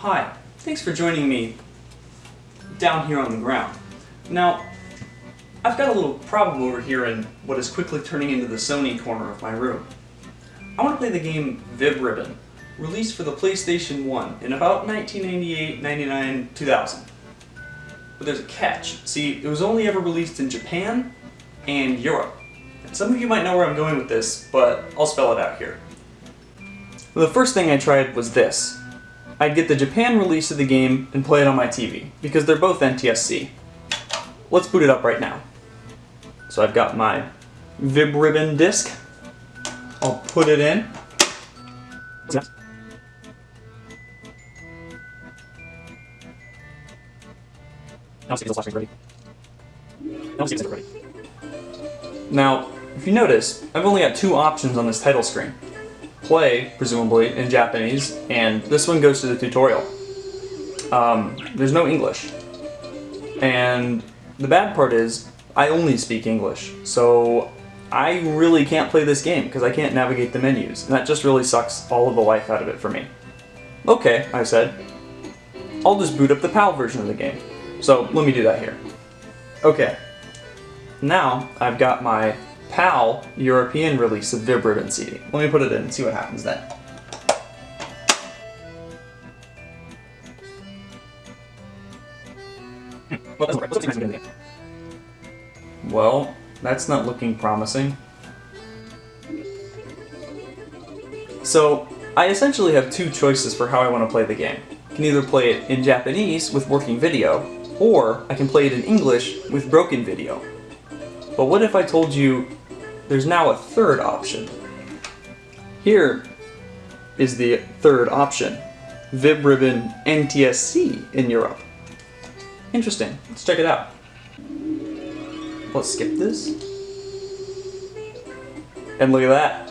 Hi, thanks for joining me down here on the ground. Now, I've got a little problem over here in what is quickly turning into the Sony corner of my room. I want to play the game Vib-Ribbon, released for the PlayStation 1 in about 1998, 99, 2000. But there's a catch. See, it was only ever released in Japan and Europe. And some of you might know where I'm going with this, but I'll spell it out here. Well, the first thing I tried was this. I'd get the Japan release of the game and play it on my TV, because they're both NTSC. Let's boot it up right now. So I've got my Vib-Ribbon disc. I'll put it in. Now, if you notice, I've only got two options on this title screen. Play, presumably, in Japanese, and this one goes to the tutorial. There's no English. And the bad part is, I only speak English, so I really can't play this game because I can't navigate the menus, and that just really sucks all of the life out of it for me. Okay, I said, I'll just boot up the PAL version of the game. So let me do that here. Okay, now I've got my PAL European release of Vib-Ribbon CD. Let me put it in and see what happens then. Well, that's not looking promising. So, I essentially have two choices for how I want to play the game. I can either play it in Japanese with working video, or I can play it in English with broken video. But what if I told you there's now a third option? Here is the third option. Vib-Ribbon NTSC in Europe. Interesting. Let's check it out. Let's skip this. And look at that.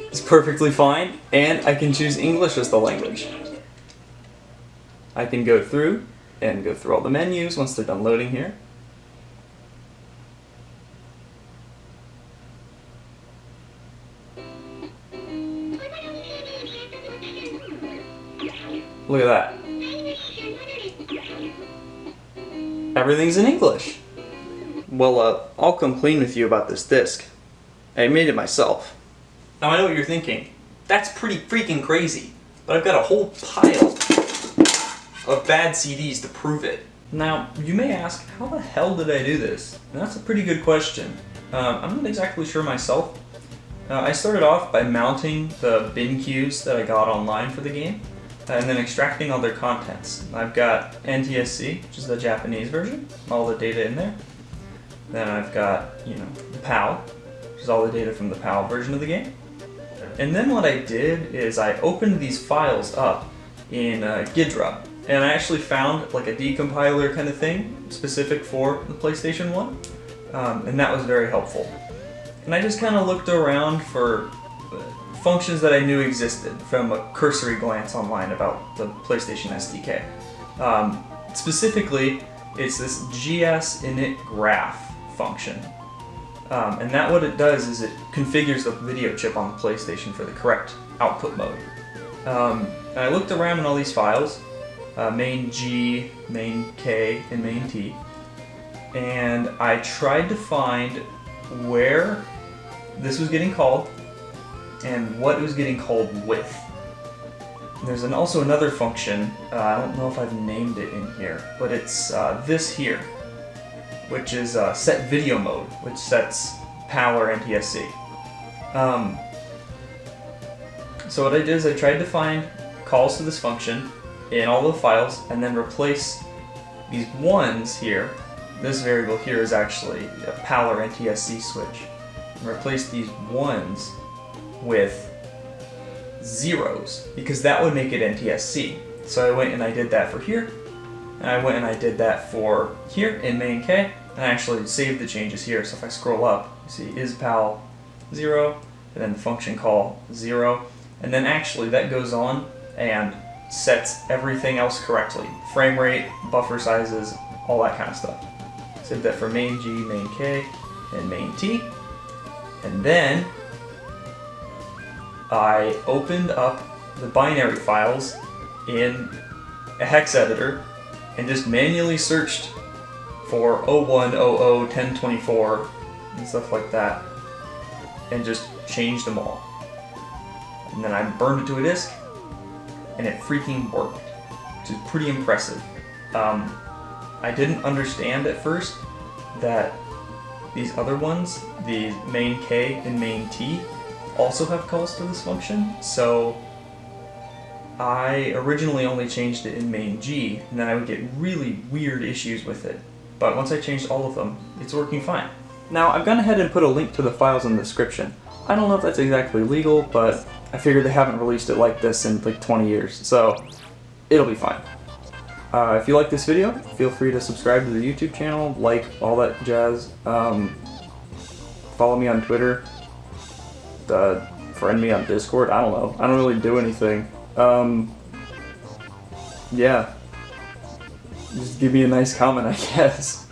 It's perfectly fine, and I can choose English as the language. I can go through all the menus once they're done loading here. Look at that. Everything's in English. Well, I'll come clean with you about this disc. I made it myself. Now I know what you're thinking. That's pretty freaking crazy. But I've got a whole pile of bad CDs to prove it. Now, you may ask, how the hell did I do this? And that's a pretty good question. I'm not exactly sure myself. I started off by mounting the bin queues that I got online for the game, and then extracting all their contents. I've got NTSC, which is the Japanese version, all the data in there. Then I've got, the PAL, which is all the data from the PAL version of the game. And then what I did is I opened these files up in Ghidra, and I actually found like a decompiler kind of thing specific for the PlayStation 1, and that was very helpful. And I just kind of looked around for functions that I knew existed from a cursory glance online about the PlayStation SDK. Specifically, it's this GS init graph function. And that what it does is it configures the video chip on the PlayStation for the correct output mode. And I looked around in all these files, main G, main K, and main T, and I tried to find where this was getting called and what it was getting called with. There's also another function, I don't know if I've named it in here, but it's this here, which is set video mode, which sets PAL or NTSC. So what I did is I tried to find calls to this function in all the files and then replace these ones here. This variable here is actually a PAL or NTSC switch. And replace these ones with zeros, because that would make it NTSC. So I went and I did that for here, and I went and I did that for here in main K, and I actually saved the changes here. So if I scroll up, you see is PAL 0, and then the function call 0, and then actually that goes on and sets everything else correctly. Frame rate, buffer sizes, all that kind of stuff. Save that for main G, main K, and main T, and then I opened up the binary files in a hex editor and just manually searched for 01001024 and stuff like that, and just changed them all. And then I burned it to a disk, and it freaking worked, which is pretty impressive. I didn't understand at first that these other ones, the main K and main T, also have calls to this function, so I originally only changed it in main G, and then I would get really weird issues with it. But once I changed all of them, it's working fine. Now, I've gone ahead and put a link to the files in the description. I don't know if that's exactly legal, but I figured they haven't released it like this in like 20 years, so it'll be fine. If you like this video, feel free to subscribe to the YouTube channel, like all that jazz. Follow me on Twitter. Friend me on Discord. I don't know. I don't really do anything. Yeah. Just give me a nice comment, I guess.